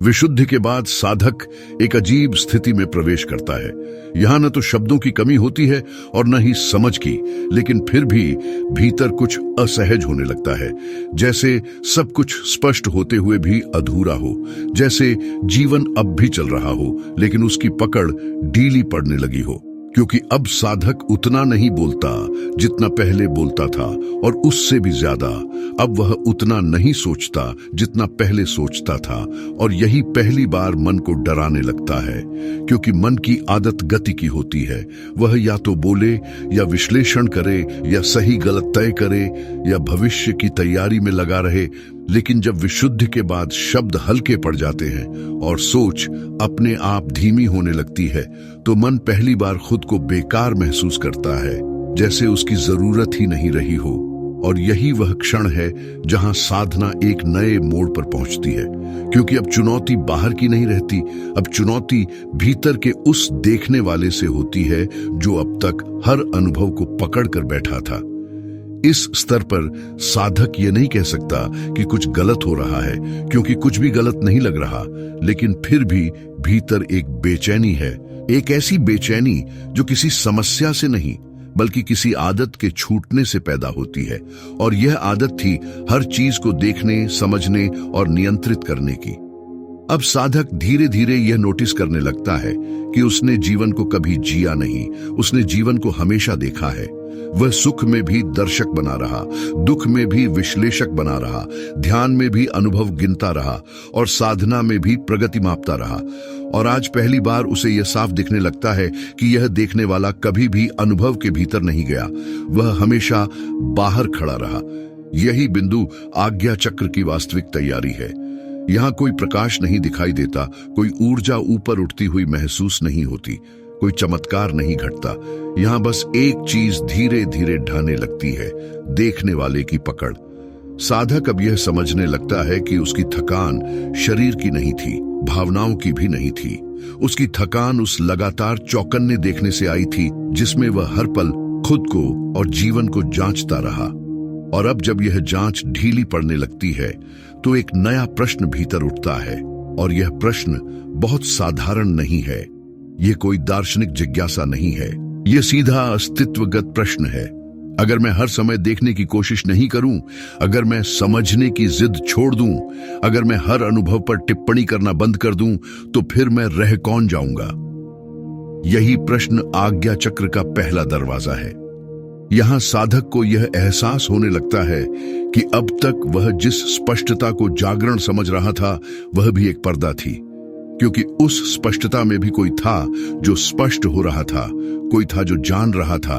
विशुद्धि के बाद साधक एक अजीब स्थिति में प्रवेश करता है। यहाँ न तो शब्दों की कमी होती है और न ही समझ की, लेकिन फिर भी भीतर कुछ असहज होने लगता है। जैसे सब कुछ स्पष्ट होते हुए भी अधूरा हो, जैसे जीवन अब भी चल रहा हो लेकिन उसकी पकड़ ढीली पड़ने लगी हो। क्योंकि अब साधक उतना नहीं बोलता जितना पहले बोलता था, और उससे भी ज्यादा अब वह उतना नहीं सोचता जितना पहले सोचता था। और यही पहली बार मन को डराने लगता है, क्योंकि मन की आदत गति की होती है। वह या तो बोले या विश्लेषण करे या सही गलत तय करे या भविष्य की तैयारी में लगा रहे। लेकिन जब विशुद्धि के बाद शब्द हल्के पड़ जाते हैं और सोच अपने आप धीमी होने लगती है, तो मन पहली बार खुद को बेकार महसूस करता है, जैसे उसकी जरूरत ही नहीं रही हो। और यही वह क्षण है जहां साधना एक नए मोड़ पर पहुंचती है, क्योंकि अब चुनौती बाहर की नहीं रहती, अब चुनौती भीतर के उस देखने वाले से होती है जो अब तक हर अनुभव को पकड़ कर बैठा था। इस स्तर पर साधक ये नहीं कह सकता कि कुछ गलत हो रहा है, क्योंकि कुछ भी गलत नहीं लग रहा, लेकिन फिर भी भीतर एक बेचैनी है। एक ऐसी बेचैनी जो किसी समस्या से नहीं बल्कि किसी आदत के छूटने से पैदा होती है। और यह आदत थी हर चीज को देखने, समझने और नियंत्रित करने की। अब साधक धीरे धीरे यह नोटिस करने लगता है कि उसने जीवन को कभी जिया नहीं, उसने जीवन को हमेशा देखा है। वह सुख में भी दर्शक बना रहा, दुख में भी विश्लेषक बना रहा, ध्यान में भी अनुभव गिनता रहा और साधना में भी प्रगति मापता रहा। और आज पहली बार उसे यह साफ दिखने लगता है कि यह देखने वाला कभी भी अनुभव के भीतर नहीं गया, वह हमेशा बाहर खड़ा रहा। यही बिंदु आज्ञा चक्र की वास्तविक तैयारी है। यहाँ कोई प्रकाश नहीं दिखाई देता, कोई ऊर्जा ऊपर उठती हुई महसूस नहीं होती, कोई चमत्कार नहीं घटता। यहाँ बस एक चीज धीरे धीरे ढहने लगती है, देखने वाले की पकड़। साधक अब यह समझने लगता है कि उसकी थकान शरीर की नहीं थी, भावनाओं की भी नहीं थी। उसकी थकान उस लगातार चौकन्ने देखने से आई थी जिसमें वह हर पल खुद को और जीवन को जांचता रहा। और अब जब यह जांच ढीली पड़ने लगती है तो एक नया प्रश्न भीतर उठता है, और यह प्रश्न बहुत साधारण नहीं है। यह कोई दार्शनिक जिज्ञासा नहीं है, यह सीधा अस्तित्वगत प्रश्न है। अगर मैं हर समय देखने की कोशिश नहीं करूं, अगर मैं समझने की जिद छोड़ दूं, अगर मैं हर अनुभव पर टिप्पणी करना बंद कर दूं, तो फिर मैं रह कौन जाऊंगा? यही प्रश्न आज्ञा चक्र का पहला दरवाजा है। यहां साधक को यह एहसास होने लगता है कि अब तक वह जिस स्पष्टता को जागरण समझ रहा था, वह भी एक पर्दा थी। क्योंकि उस स्पष्टता में भी कोई था जो स्पष्ट हो रहा था, कोई था जो जान रहा था,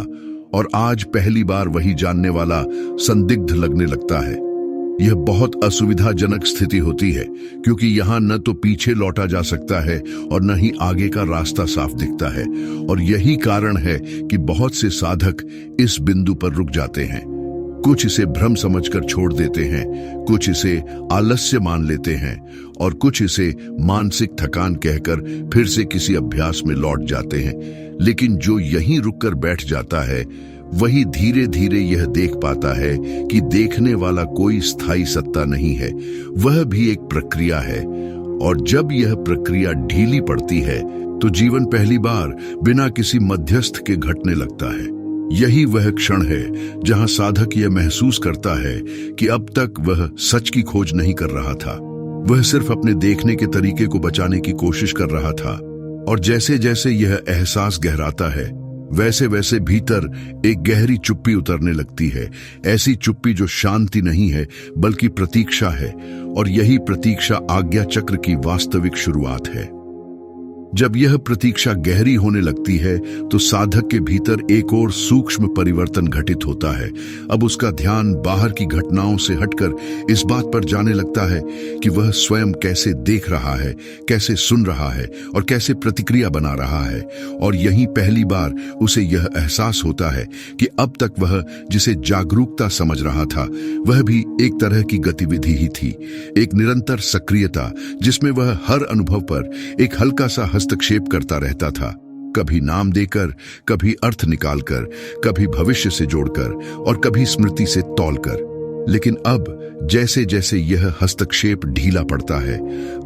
और आज पहली बार वही जानने वाला संदिग्ध लगने लगता है। यह बहुत असुविधाजनक स्थिति होती है, क्योंकि यहाँ न तो पीछे लौटा जा सकता है और न ही आगे का रास्ता साफ दिखता है। और यही कारण है कि बहुत से साधक इस बिंदु पर रुक जाते हैं। कुछ इसे भ्रम समझकर छोड़ देते हैं, कुछ इसे आलस्य मान लेते हैं, और कुछ इसे मानसिक थकान कहकर फिर से किसी अभ्यास में लौट जाते हैं। लेकिन जो यहीं रुककर बैठ जाता है, वही धीरे धीरे यह देख पाता है कि देखने वाला कोई स्थायी सत्ता नहीं है, वह भी एक प्रक्रिया है। और जब यह प्रक्रिया ढीली पड़ती है तो जीवन पहली बार बिना किसी मध्यस्थ के घटने लगता है। यही वह क्षण है जहां साधक यह महसूस करता है कि अब तक वह सच की खोज नहीं कर रहा था, वह सिर्फ अपने देखने के तरीके को बचाने की कोशिश कर रहा था। और जैसे जैसे यह एहसास गहराता है, वैसे वैसे भीतर एक गहरी चुप्पी उतरने लगती है। ऐसी चुप्पी जो शांति नहीं है बल्कि प्रतीक्षा है, और यही प्रतीक्षा आज्ञा चक्र की वास्तविक शुरुआत है। जब यह प्रतीक्षा गहरी होने लगती है तो साधक के भीतर एक और सूक्ष्म परिवर्तन घटित होता है। अब उसका ध्यान बाहर की घटनाओं से हटकर इस बात पर जाने लगता है कि वह स्वयं कैसे देख रहा है, कैसे सुन रहा है और कैसे प्रतिक्रिया बना रहा है। और यहीं पहली बार उसे यह एहसास होता है कि अब तक वह जिसे जागरूकता समझ रहा था, वह भी एक तरह की गतिविधि ही थी, एक निरंतर सक्रियता जिसमें वह हर अनुभव पर एक हल्का सा हस्तक्षेप करता रहता था, कभी नाम देकर, कभी अर्थ निकालकर, कभी भविष्य से जोड़कर और कभी स्मृति से तौलकर। लेकिन अब जैसे जैसे यह हस्तक्षेप ढीला पड़ता है,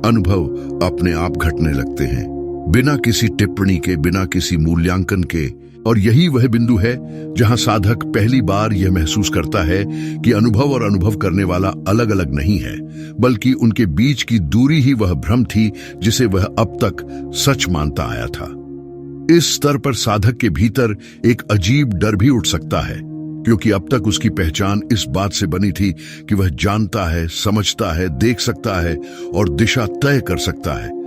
अनुभव अपने आप घटने लगते हैं, बिना किसी टिप्पणी के, बिना किसी मूल्यांकन के। और यही वह बिंदु है जहां साधक पहली बार यह महसूस करता है कि अनुभव और अनुभव करने वाला अलग अलग नहीं है, बल्कि उनके बीच की दूरी ही वह भ्रम थी जिसे वह अब तक सच मानता आया था। इस स्तर पर साधक के भीतर एक अजीब डर भी उठ सकता है, क्योंकि अब तक उसकी पहचान इस बात से बनी थी कि वह जानता है, समझता है, देख सकता है और दिशा तय कर सकता है।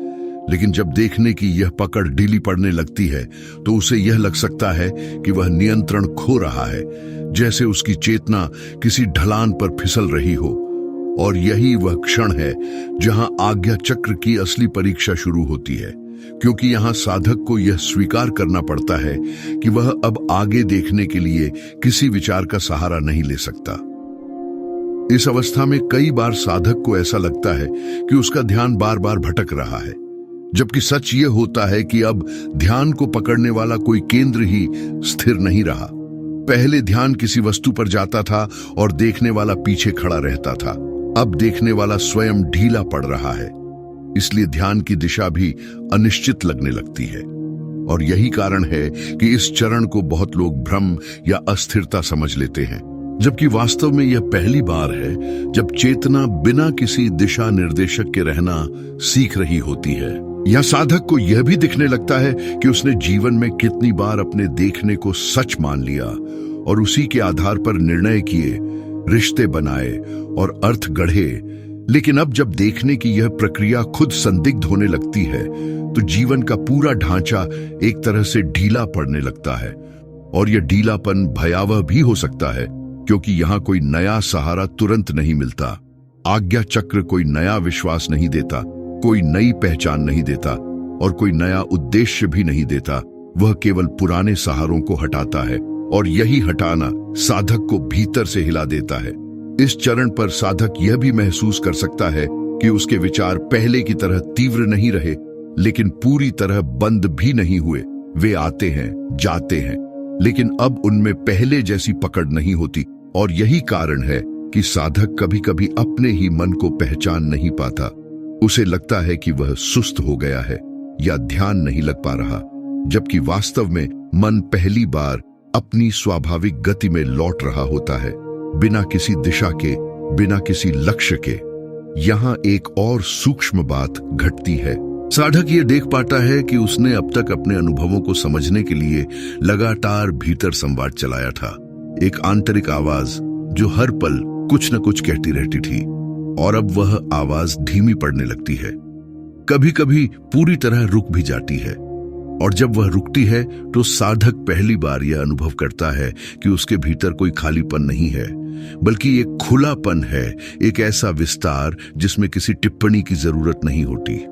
लेकिन जब देखने की यह पकड़ ढीली पड़ने लगती है तो उसे यह लग सकता है कि वह नियंत्रण खो रहा है, जैसे उसकी चेतना किसी ढलान पर फिसल रही हो। और यही वह क्षण है जहां आज्ञा चक्र की असली परीक्षा शुरू होती है, क्योंकि यहां साधक को यह स्वीकार करना पड़ता है कि वह अब आगे देखने के लिए किसी विचार का सहारा नहीं ले सकता। इस अवस्था में कई बार साधक को ऐसा लगता है कि उसका ध्यान बार बार भटक रहा है, जबकि सच यह होता है कि अब ध्यान को पकड़ने वाला कोई केंद्र ही स्थिर नहीं रहा। पहले ध्यान किसी वस्तु पर जाता था और देखने वाला पीछे खड़ा रहता था। अब देखने वाला स्वयं ढीला पड़ रहा है, इसलिए ध्यान की दिशा भी अनिश्चित लगने लगती है। और यही कारण है कि इस चरण को बहुत लोग भ्रम या अस्थिरता समझ लेते हैं, जबकि वास्तव में यह पहली बार है जब चेतना बिना किसी दिशा निर्देशक के रहना सीख रही होती है। या साधक को यह भी दिखने लगता है कि उसने जीवन में कितनी बार अपने देखने को सच मान लिया और उसी के आधार पर निर्णय किए, रिश्ते बनाए और अर्थ गढ़े। लेकिन अब जब देखने की यह प्रक्रिया खुद संदिग्ध होने लगती है तो जीवन का पूरा ढांचा एक तरह से ढीला पड़ने लगता है। और यह ढीलापन भयावह भी हो सकता है, क्योंकि यहां कोई नया सहारा तुरंत नहीं मिलता। आज्ञा चक्र कोई नया विश्वास नहीं देता, कोई नई पहचान नहीं देता और कोई नया उद्देश्य भी नहीं देता। वह केवल पुराने सहारों को हटाता है, और यही हटाना साधक को भीतर से हिला देता है। इस चरण पर साधक यह भी महसूस कर सकता है कि उसके विचार पहले की तरह तीव्र नहीं रहे, लेकिन पूरी तरह बंद भी नहीं हुए। वे आते हैं, जाते हैं, लेकिन अब उनमें पहले जैसी पकड़ नहीं होती। और यही कारण है कि साधक कभी कभी अपने ही मन को पहचान नहीं पाता। उसे लगता है कि वह सुस्त हो गया है या ध्यान नहीं लग पा रहा, जबकि वास्तव में मन पहली बार अपनी स्वाभाविक गति में लौट रहा होता है, बिना किसी दिशा के, बिना किसी लक्ष्य के। यहां एक और सूक्ष्म बात घटती है। साधक ये देख पाता है कि उसने अब तक अपने अनुभवों को समझने के लिए लगातार भीतर संवाद चलाया था, एक आंतरिक आवाज जो हर पल कुछ न कुछ कहती रहती थी। और अब वह आवाज धीमी पड़ने लगती है, कभी कभी पूरी तरह रुक भी जाती है। और जब वह रुकती है तो साधक पहली बार यह अनुभव करता है कि उसके भीतर कोई खालीपन नहीं है, बल्कि एक खुलापन है, एक ऐसा विस्तार जिसमें किसी टिप्पणी की जरूरत नहीं होती।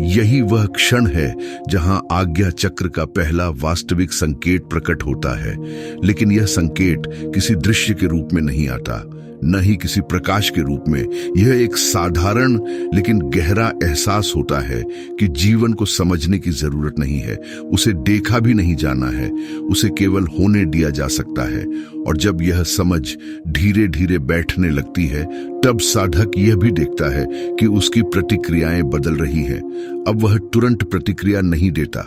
यही वह क्षण है जहां आज्ञा चक्र का पहला वास्तविक संकेत प्रकट होता है। लेकिन यह संकेत किसी दृश्य के रूप में नहीं आता, न ही किसी प्रकाश के रूप में। यह एक साधारण लेकिन गहरा एहसास होता है कि जीवन को समझने की जरूरत नहीं है, उसे देखा भी नहीं जाना है, उसे केवल होने दिया जा सकता है। और जब यह समझ धीरे धीरे बैठने लगती है, तब साधक यह भी देखता है कि उसकी प्रतिक्रियाएं बदल रही हैं। अब वह तुरंत प्रतिक्रिया नहीं देता,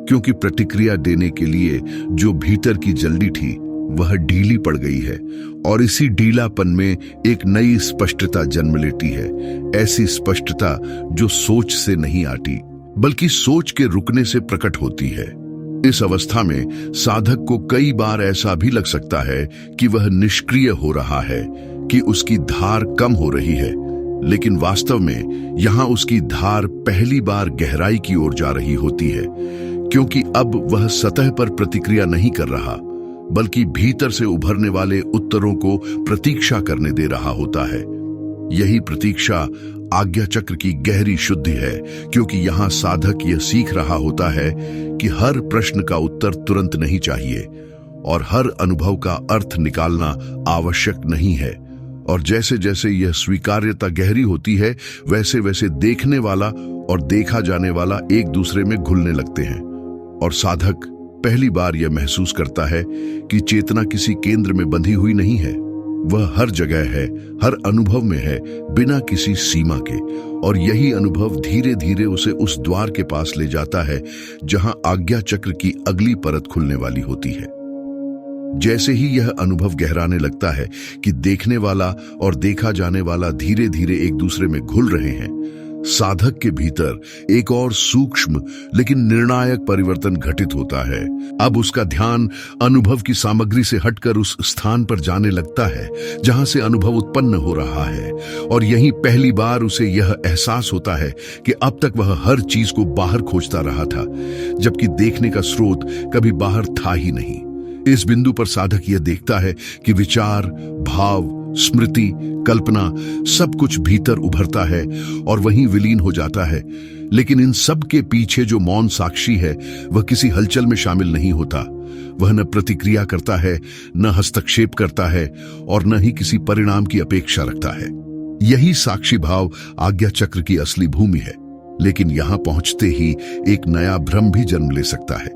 क्योंकि प्रतिक्रिया देने के लिए जो भीतर की जल्दी थी वह ढीली पड़ गई है। और इसी ढीलापन में एक नई स्पष्टता जन्म लेती है, ऐसी स्पष्टता जो सोच से नहीं आती, बल्कि सोच के रुकने से प्रकट होती है। इस अवस्था में साधक को कई बार ऐसा भी लग सकता है कि वह निष्क्रिय हो रहा है, कि उसकी धार कम हो रही है। लेकिन वास्तव में यहां उसकी धार पहली बार गहराई की ओर जा रही होती है, क्योंकि अब वह सतह पर प्रतिक्रिया नहीं कर रहा, बल्कि भीतर से उभरने वाले उत्तरों को प्रतीक्षा करने दे रहा होता है। यही प्रतीक्षा आज्ञा चक्र की गहरी शुद्धि है, क्योंकि यहां साधक यह सीख रहा होता है कि हर प्रश्न का उत्तर तुरंत नहीं चाहिए और हर अनुभव का अर्थ निकालना आवश्यक नहीं है। और जैसे जैसे यह स्वीकार्यता गहरी होती है, वैसे वैसे देखने वाला और देखा जाने वाला एक दूसरे में घुलने लगते हैं। और साधक पहली बार यह महसूस करता है कि चेतना किसी केंद्र में बंधी हुई नहीं है, वह हर जगह है, हर अनुभव में है, बिना किसी सीमा के। और यही अनुभव धीरे धीरे उसे उस द्वार के पास ले जाता है जहां आज्ञा चक्र की अगली परत खुलने वाली होती है। जैसे ही यह अनुभव गहराने लगता है कि देखने वाला और देखा जाने वाला धीरे धीरे एक दूसरे में घुल रहे हैं, साधक के भीतर एक और सूक्ष्म लेकिन निर्णायक परिवर्तन घटित होता है। अब उसका ध्यान अनुभव की सामग्री से हटकर उस स्थान पर जाने लगता है जहां से अनुभव उत्पन्न हो रहा है। और यहीं पहली बार उसे यह एहसास होता है कि अब तक वह हर चीज को बाहर खोजता रहा था, जबकि देखने का स्रोत कभी बाहर था ही नहीं। इस बिंदु पर साधक यह देखता है कि विचार, भाव, स्मृति, कल्पना सब कुछ भीतर उभरता है और वहीं विलीन हो जाता है। लेकिन इन सब के पीछे जो मौन साक्षी है, वह किसी हलचल में शामिल नहीं होता। वह न प्रतिक्रिया करता है, न हस्तक्षेप करता है और न ही किसी परिणाम की अपेक्षा रखता है। यही साक्षी भाव आज्ञा चक्र की असली भूमि है। लेकिन यहां पहुंचते ही एक नया भ्रम भी जन्म ले सकता है,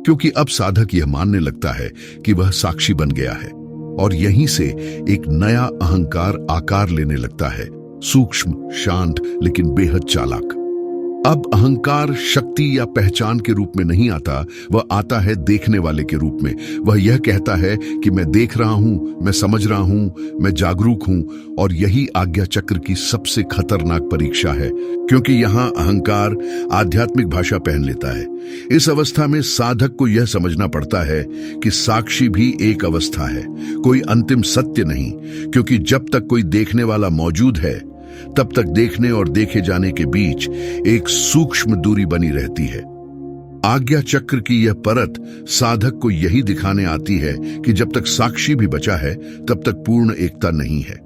क्योंकि अब साधक यह मानने लगता है कि वह साक्षी बन गया है। और यहीं से एक नया अहंकार आकार लेने लगता है, सूक्ष्म, शांत लेकिन बेहद चालाक। अब अहंकार शक्ति या पहचान के रूप में नहीं आता, वह आता है देखने वाले के रूप में। वह यह कहता है कि मैं देख रहा हूं, मैं समझ रहा हूं, मैं जागरूक हूं। और यही आज्ञा चक्र की सबसे खतरनाक परीक्षा है, क्योंकि यहां अहंकार आध्यात्मिक भाषा पहन लेता है। इस अवस्था में साधक को यह समझना पड़ता है कि साक्षी भी एक अवस्था है, कोई अंतिम सत्य नहीं। क्योंकि जब तक कोई देखने वाला मौजूद है, तब तक देखने और देखे जाने के बीच एक सूक्ष्म दूरी बनी रहती है। आज्ञा चक्र की यह परत साधक को यही दिखाने आती है कि जब तक साक्षी भी बचा है, तब तक पूर्ण एकता नहीं है।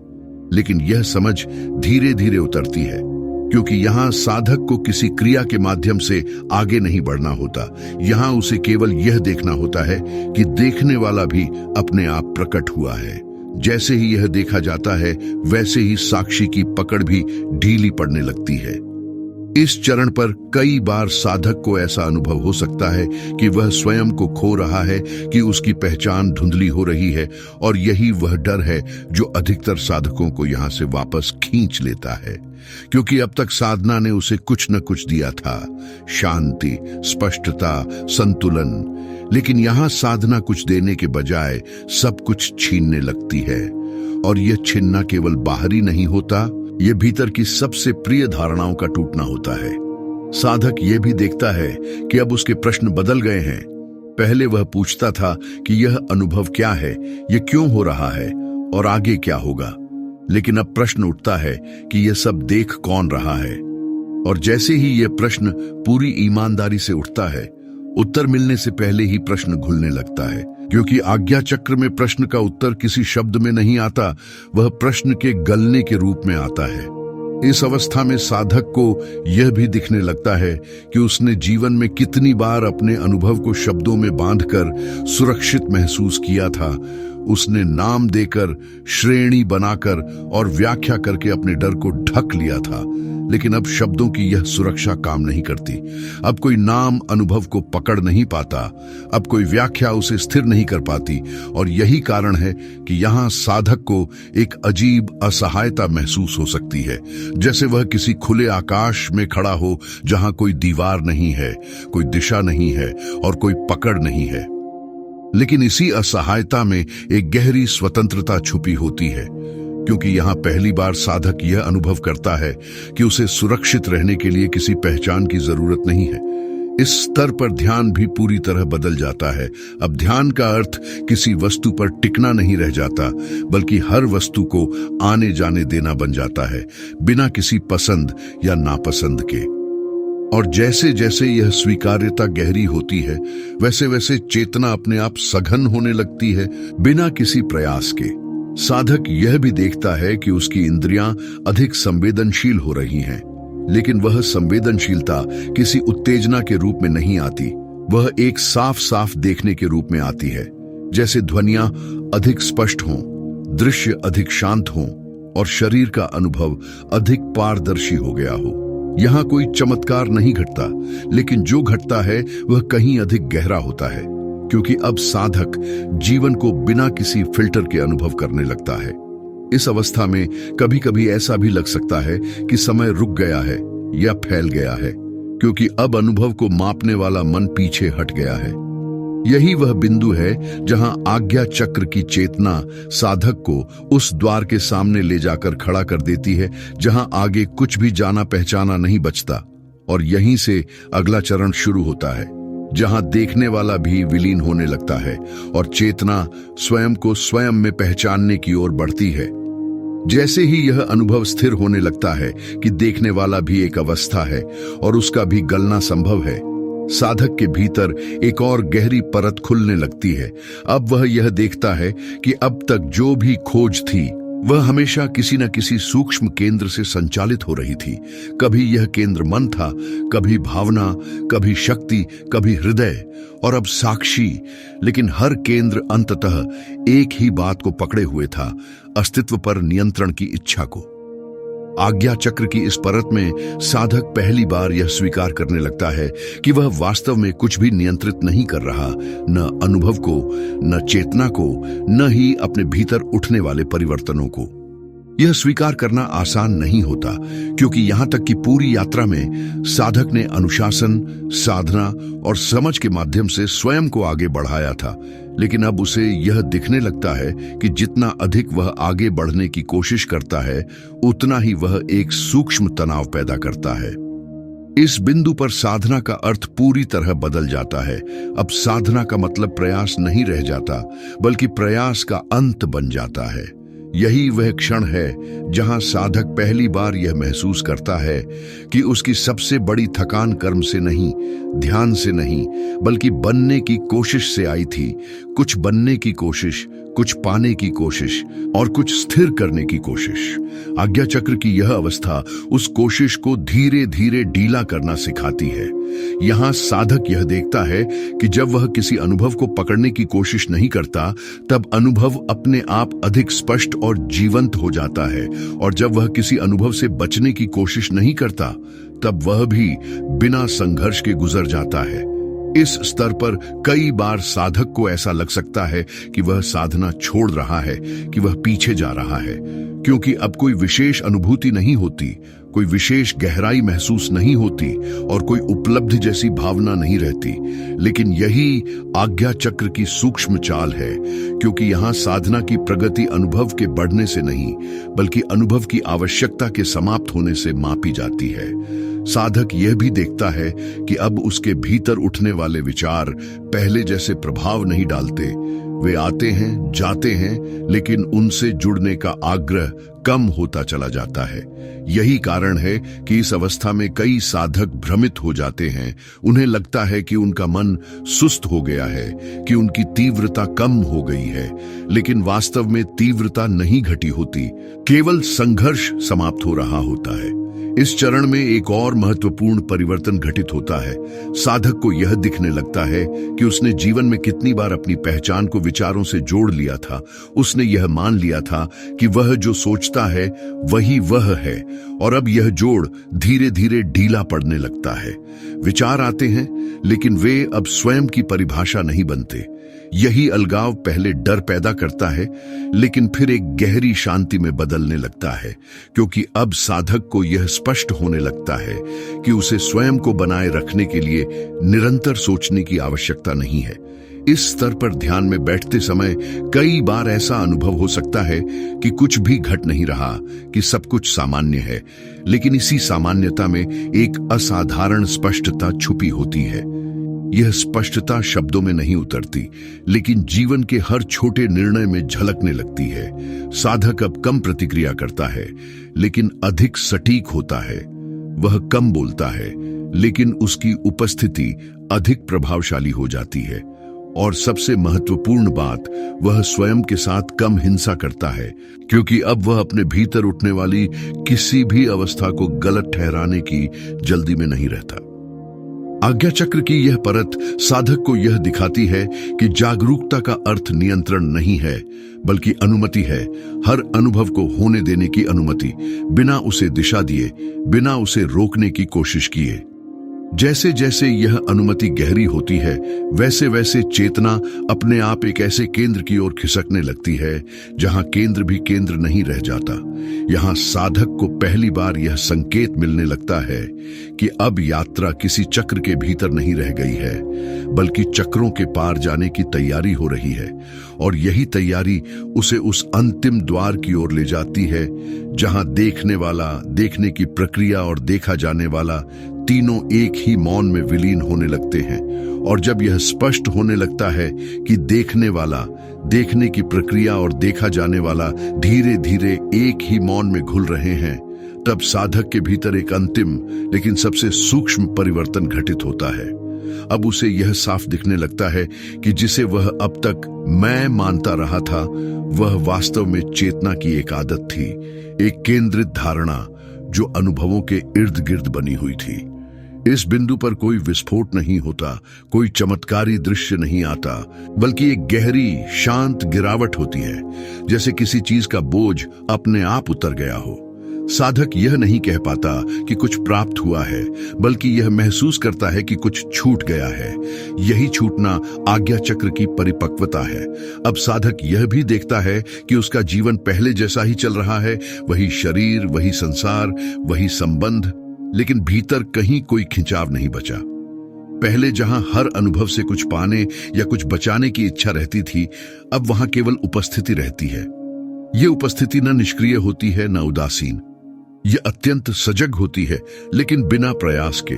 लेकिन यह समझ धीरे धीरे उतरती है, क्योंकि यहां साधक को किसी क्रिया के माध्यम से आगे नहीं बढ़ना होता। यहां उसे केवल यह देखना होता है कि देखने वाला भी अपने आप प्रकट हुआ है। जैसे ही यह देखा जाता है, वैसे ही साक्षी की पकड़ भी ढीली पड़ने लगती है। इस चरण पर कई बार साधक को ऐसा अनुभव हो सकता है कि वह स्वयं को खो रहा है, कि उसकी पहचान धुंधली हो रही है। और यही वह डर है जो अधिकतर साधकों को यहां से वापस खींच लेता है, क्योंकि अब तक साधना ने उसे कुछ न कुछ दिया था, शांति, स्पष्टता, संतुलन। लेकिन यहां साधना कुछ देने के बजाय सब कुछ छीनने लगती है। और यह छीनना केवल बाहरी नहीं होता, यह भीतर की सबसे प्रिय धारणाओं का टूटना होता है। साधक यह भी देखता है कि अब उसके प्रश्न बदल गए हैं। पहले वह पूछता था कि यह अनुभव क्या है, यह क्यों हो रहा है और आगे क्या होगा। लेकिन अब प्रश्न उठता है कि यह सब देख कौन रहा है। और जैसे ही यह प्रश्न पूरी ईमानदारी से उठता है, उत्तर मिलने से पहले ही प्रश्न घुलने लगता है। क्योंकि आज्ञा चक्र में प्रश्न का उत्तर किसी शब्द में नहीं आता, वह प्रश्न के गलने के रूप में आता है। इस अवस्था में साधक को यह भी दिखने लगता है कि उसने जीवन में कितनी बार अपने अनुभव को शब्दों में बांधकर सुरक्षित महसूस किया था। उसने नाम देकर, श्रेणी बनाकर और व्याख्या करके अपने डर को ढक लिया था। लेकिन अब शब्दों की यह सुरक्षा काम नहीं करती। अब कोई नाम अनुभव को पकड़ नहीं पाता, अब कोई व्याख्या उसे स्थिर नहीं कर पाती। और यही कारण है कि यहाँ साधक को एक अजीब असहायता महसूस हो सकती है, जैसे वह किसी खुले आकाश में खड़ा हो, जहां कोई दीवार नहीं है, कोई दिशा नहीं है और कोई पकड़ नहीं है। लेकिन इसी असहायता में एक गहरी स्वतंत्रता छुपी होती है, क्योंकि यहां पहली बार साधक यह अनुभव करता है कि उसे सुरक्षित रहने के लिए किसी पहचान की जरूरत नहीं है। इस स्तर पर ध्यान भी पूरी तरह बदल जाता है। अब ध्यान का अर्थ किसी वस्तु पर टिकना नहीं रह जाता, बल्कि हर वस्तु को आने जाने देना बन जाता है, बिना किसी पसंद या नापसंद के। और जैसे जैसे यह स्वीकार्यता गहरी होती है, वैसे वैसे चेतना अपने आप सघन होने लगती है, बिना किसी प्रयास के। साधक यह भी देखता है कि उसकी इंद्रियां अधिक संवेदनशील हो रही हैं, लेकिन वह संवेदनशीलता किसी उत्तेजना के रूप में नहीं आती। वह एक साफ साफ देखने के रूप में आती है, जैसे ध्वनियां अधिक स्पष्ट हों, दृश्य अधिक शांत हों और शरीर का अनुभव अधिक पारदर्शी हो गया हो। यहां कोई चमत्कार नहीं घटता, लेकिन जो घटता है वह कहीं अधिक गहरा होता है, क्योंकि अब साधक जीवन को बिना किसी फिल्टर के अनुभव करने लगता है। इस अवस्था में कभी कभी ऐसा भी लग सकता है कि समय रुक गया है या फैल गया है, क्योंकि अब अनुभव को मापने वाला मन पीछे हट गया है। यही वह बिंदु है जहां आज्ञा चक्र की चेतना साधक को उस द्वार के सामने ले जाकर खड़ा कर देती है जहां आगे कुछ भी जाना पहचाना नहीं बचता, और यहीं से अगला चरण शुरू होता है, जहां देखने वाला भी विलीन होने लगता है और चेतना स्वयं को स्वयं में पहचानने की ओर बढ़ती है। जैसे ही यह अनुभव स्थिर होने लगता है कि देखने वाला भी एक अवस्था है और उसका भी गलना संभव है, साधक के भीतर एक और गहरी परत खुलने लगती है। अब वह यह देखता है कि अब तक जो भी खोज थी वह हमेशा किसी न किसी सूक्ष्म केंद्र से संचालित हो रही थी। कभी यह केंद्र मन था, कभी भावना, कभी शक्ति, कभी हृदय, और अब साक्षी। लेकिन हर केंद्र अंततः एक ही बात को पकड़े हुए था, अस्तित्व पर नियंत्रण की इच्छा को। आज्ञा चक्र की इस परत में साधक पहली बार यह स्वीकार करने लगता है कि वह वास्तव में कुछ भी नियंत्रित नहीं कर रहा, न अनुभव को, न चेतना को, न ही अपने भीतर उठने वाले परिवर्तनों को। यह स्वीकार करना आसान नहीं होता, क्योंकि यहां तक कि पूरी यात्रा में साधक ने अनुशासन, साधना और समझ के माध्यम से स्वयं को आगे बढ़ाया था। लेकिन अब उसे यह दिखने लगता है कि जितना अधिक वह आगे बढ़ने की कोशिश करता है, उतना ही वह एक सूक्ष्म तनाव पैदा करता है। इस बिंदु पर साधना का अर्थ पूरी तरह बदल जाता है। अब साधना का मतलब प्रयास नहीं रह जाता, बल्कि प्रयास का अंत बन जाता है। यही वह क्षण है जहां साधक पहली बार यह महसूस करता है कि उसकी सबसे बड़ी थकान कर्म से नहीं, ध्यान से नहीं, बल्कि बनने की कोशिश से आई थी। कुछ बनने की कोशिश, कुछ पाने की कोशिश और कुछ स्थिर करने की कोशिश। आज्ञा चक्र की यह अवस्था उस कोशिश को धीरे धीरे ढीला करना सिखाती है। यहां साधक यह देखता है कि जब वह किसी अनुभव को पकड़ने की कोशिश नहीं करता, तब अनुभव अपने आप अधिक स्पष्ट और जीवंत हो जाता है, और जब वह किसी अनुभव से बचने की कोशिश नहीं करता, तब वह भी बिना संघर्ष के गुजर जाता है। इस स्तर पर कई बार साधक को ऐसा लग सकता है कि वह साधना छोड़ रहा है, कि वह पीछे जा रहा है, क्योंकि अब कोई विशेष अनुभूति नहीं होती, कोई विशेष गहराई महसूस नहीं होती और कोई उपलब्धि जैसी भावना नहीं रहती। लेकिन यही आज्ञा चक्र की सूक्ष्म चाल है, क्योंकि यहां साधना की प्रगति अनुभव के बढ़ने से नहीं, बल्कि अनुभव की आवश्यकता के समाप्त होने से मापी जाती है। साधक यह भी देखता है कि अब उसके भीतर उठने वाले विचार पहले जैसे प्रभाव नहीं डालते। वे आते हैं, जाते हैं, लेकिन उनसे जुड़ने का आग्रह कम होता चला जाता है। यही कारण है कि इस अवस्था में कई साधक भ्रमित हो जाते हैं। उन्हें लगता है कि उनका मन सुस्त हो गया है, कि उनकी तीव्रता कम हो गई है, लेकिन वास्तव में तीव्रता नहीं घटी होती, केवल संघर्ष समाप्त हो रहा होता है। इस चरण में एक और महत्वपूर्ण परिवर्तन घटित होता है। साधक को यह दिखने लगता है कि उसने जीवन में कितनी बार अपनी पहचान को विचारों से जोड़ लिया था। उसने यह मान लिया था कि वह जो सोचता है वही वह है, और अब यह जोड़ धीरे धीरे ढीला पड़ने लगता है। विचार आते हैं, लेकिन वे अब स्वयं की परिभाषा नहीं बनते। यही अलगाव पहले डर पैदा करता है, लेकिन फिर एक गहरी शांति में बदलने लगता है, क्योंकि अब साधक को यह स्पष्ट होने लगता है कि उसे स्वयं को बनाए रखने के लिए निरंतर सोचने की आवश्यकता नहीं है। इस स्तर पर ध्यान में बैठते समय कई बार ऐसा अनुभव हो सकता है कि कुछ भी घट नहीं रहा, कि सब कुछ सामान्य है, लेकिन इसी सामान्यता में एक असाधारण स्पष्टता छुपी होती है। यह स्पष्टता शब्दों में नहीं उतरती, लेकिन जीवन के हर छोटे निर्णय में झलकने लगती है। साधक अब कम प्रतिक्रिया करता है, लेकिन अधिक सटीक होता है। वह कम बोलता है, लेकिन उसकी उपस्थिति अधिक प्रभावशाली हो जाती है। और सबसे महत्वपूर्ण बात, वह स्वयं के साथ कम हिंसा करता है, क्योंकि अब वह अपने भीतर उठने वाली किसी भी अवस्था को गलत ठहराने की जल्दी में नहीं रहता। आज्ञा चक्र की यह परत साधक को यह दिखाती है कि जागरूकता का अर्थ नियंत्रण नहीं है, बल्कि अनुमति है। हर अनुभव को होने देने की अनुमति, बिना उसे दिशा दिए, बिना उसे रोकने की कोशिश किए। जैसे जैसे यह अनुमति गहरी होती है, वैसे वैसे चेतना अपने आप एक ऐसे केंद्र की ओर खिसकने लगती है जहां केंद्र भी केंद्र नहीं रह जाता। यहां साधक को पहली बार यह संकेत मिलने लगता है कि अब यात्रा किसी चक्र के भीतर नहीं रह गई है, बल्कि चक्रों के पार जाने की तैयारी हो रही है। और यही तैयारी उसे उस अंतिम द्वार की ओर ले जाती है जहां देखने वाला, देखने की प्रक्रिया और देखा जाने वाला तीनों एक ही मौन में विलीन होने लगते हैं। और जब यह स्पष्ट होने लगता है कि देखने वाला, देखने की प्रक्रिया और देखा जाने वाला धीरे धीरे एक ही मौन में घुल रहे हैं, तब साधक के भीतर एक अंतिम लेकिन सबसे सूक्ष्म परिवर्तन घटित होता है। अब उसे यह साफ दिखने लगता है कि जिसे वह अब तक मैं मानता रहा था, वह वास्तव में चेतना की एक आदत थी, एक केंद्रित धारणा जो अनुभवों के इर्द गिर्द बनी हुई थी। इस बिंदु पर कोई विस्फोट नहीं होता, कोई चमत्कारी दृश्य नहीं आता, बल्कि एक गहरी शांत गिरावट होती है, जैसे किसी चीज का बोझ अपने आप उतर गया हो। साधक यह नहीं कह पाता कि कुछ प्राप्त हुआ है, बल्कि यह महसूस करता है कि कुछ छूट गया है। यही छूटना आज्ञा चक्र की परिपक्वता है। अब साधक यह भी देखता है कि उसका जीवन पहले जैसा ही चल रहा है, वही शरीर, वही संसार, वही संबंध, लेकिन भीतर कहीं कोई खिंचाव नहीं बचा। पहले जहां हर अनुभव से कुछ पाने या कुछ बचाने की इच्छा रहती थी, अब वहां केवल उपस्थिति रहती है। यह उपस्थिति न निष्क्रिय होती है, न उदासीन। यह अत्यंत सजग होती है, लेकिन बिना प्रयास के।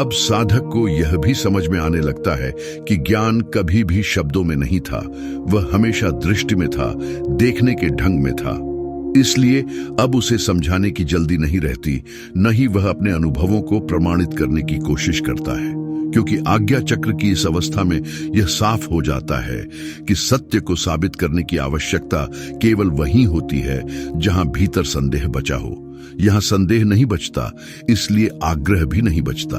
अब साधक को यह भी समझ में आने लगता है कि ज्ञान कभी भी शब्दों में नहीं था, वह हमेशा दृष्टि में था, देखने के ढंग में था। इसलिए अब उसे समझाने की जल्दी नहीं रहती, न ही वह अपने अनुभवों को प्रमाणित करने की कोशिश करता है, क्योंकि आज्ञा चक्र की इस अवस्था में यह साफ हो जाता है कि सत्य को साबित करने की आवश्यकता केवल वहीं होती है जहां भीतर संदेह बचा हो। यहां संदेह नहीं बचता, इसलिए आग्रह भी नहीं बचता।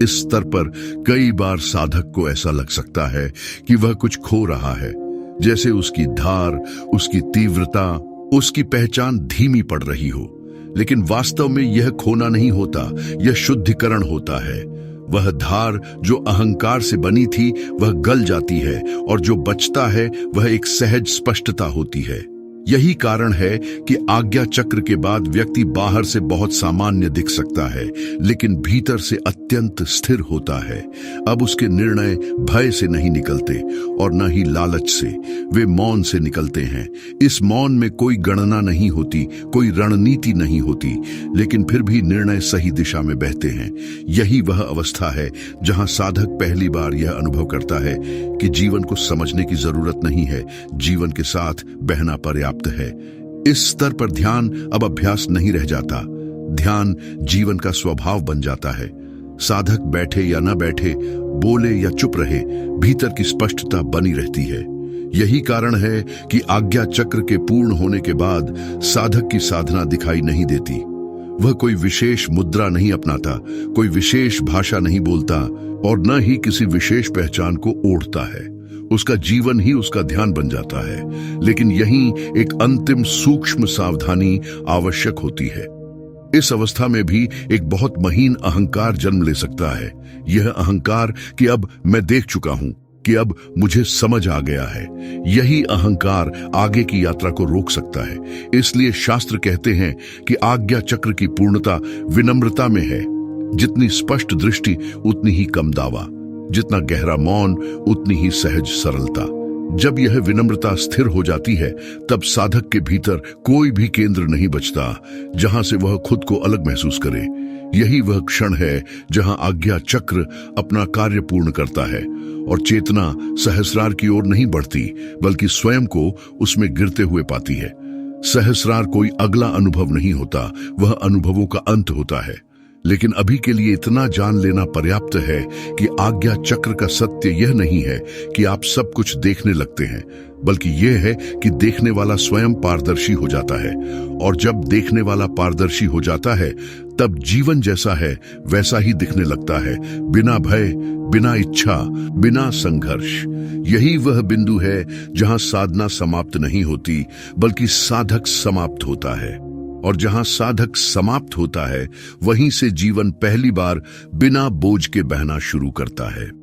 इस स्तर पर कई बार साधक को ऐसा लग सकता है कि वह कुछ खो रहा है, जैसे उसकी धार, उसकी तीव्रता, उसकी पहचान धीमी पड़ रही हो। लेकिन वास्तव में यह खोना नहीं होता, यह शुद्धिकरण होता है। वह धार जो अहंकार से बनी थी, वह गल जाती है, और जो बचता है वह एक सहज स्पष्टता होती है। यही कारण है कि आज्ञा चक्र के बाद व्यक्ति बाहर से बहुत सामान्य दिख सकता है, लेकिन भीतर से अत्यंत स्थिर होता है। अब उसके निर्णय भय से नहीं निकलते और न ही लालच से, वे मौन से निकलते हैं। इस मौन में कोई गणना नहीं होती, कोई रणनीति नहीं होती, लेकिन फिर भी निर्णय सही दिशा में बहते हैं। यही वह अवस्था है जहां साधक पहली बार यह अनुभव करता है कि जीवन को समझने की जरूरत नहीं है, जीवन के साथ बहना पर्याप्त है। इस स्तर पर ध्यान अब अभ्यास नहीं रह जाता, ध्यान जीवन का स्वभाव बन जाता है। साधक बैठे या न बैठे, बोले या चुप रहे, भीतर की स्पष्टता बनी रहती है। यही कारण है कि आज्ञा चक्र के पूर्ण होने के बाद साधक की साधना दिखाई नहीं देती। वह कोई विशेष मुद्रा नहीं अपनाता, कोई विशेष भाषा नहीं बोलता, और न ही किसी विशेष पहचान को ओढ़ता है। उसका जीवन ही उसका ध्यान बन जाता है। लेकिन यहीं एक अंतिम सूक्ष्म सावधानी आवश्यक होती है। इस अवस्था में भी एक बहुत महीन अहंकार जन्म ले सकता है। यह अहंकार कि अब मैं देख चुका हूं, कि अब मुझे समझ आ गया है। यही अहंकार आगे की यात्रा को रोक सकता है। इसलिए शास्त्र कहते हैं कि आज्ञा चक्र की पूर्णता विनम्रता में है। जितनी स्पष्ट दृष्टि उतनी ही कम दावा, जितना गहरा मौन उतनी ही सहज सरलता। जब यह विनम्रता स्थिर हो जाती है, तब साधक के भीतर कोई भी केंद्र नहीं बचता जहां से वह खुद को अलग महसूस करे। यही वह क्षण है जहां आज्ञा चक्र अपना कार्य पूर्ण करता है और चेतना सहस्रार की ओर नहीं बढ़ती, बल्कि स्वयं को उसमें गिरते हुए पाती है। सहस्रार कोई अगला अनुभव नहीं होता, वह अनुभवों का अंत होता है। लेकिन अभी के लिए इतना जान लेना पर्याप्त है कि आज्ञा चक्र का सत्य यह नहीं है कि आप सब कुछ देखने लगते हैं, बल्कि यह है कि देखने वाला स्वयं पारदर्शी हो जाता है। और जब देखने वाला पारदर्शी हो जाता है, तब जीवन जैसा है वैसा ही दिखने लगता है, बिना भय, बिना इच्छा, बिना संघर्ष। यही वह बिंदु है जहां साधना समाप्त नहीं होती, बल्कि साधक समाप्त होता है। और जहां साधक समाप्त होता है, वहीं से जीवन पहली बार बिना बोझ के बहना शुरू करता है।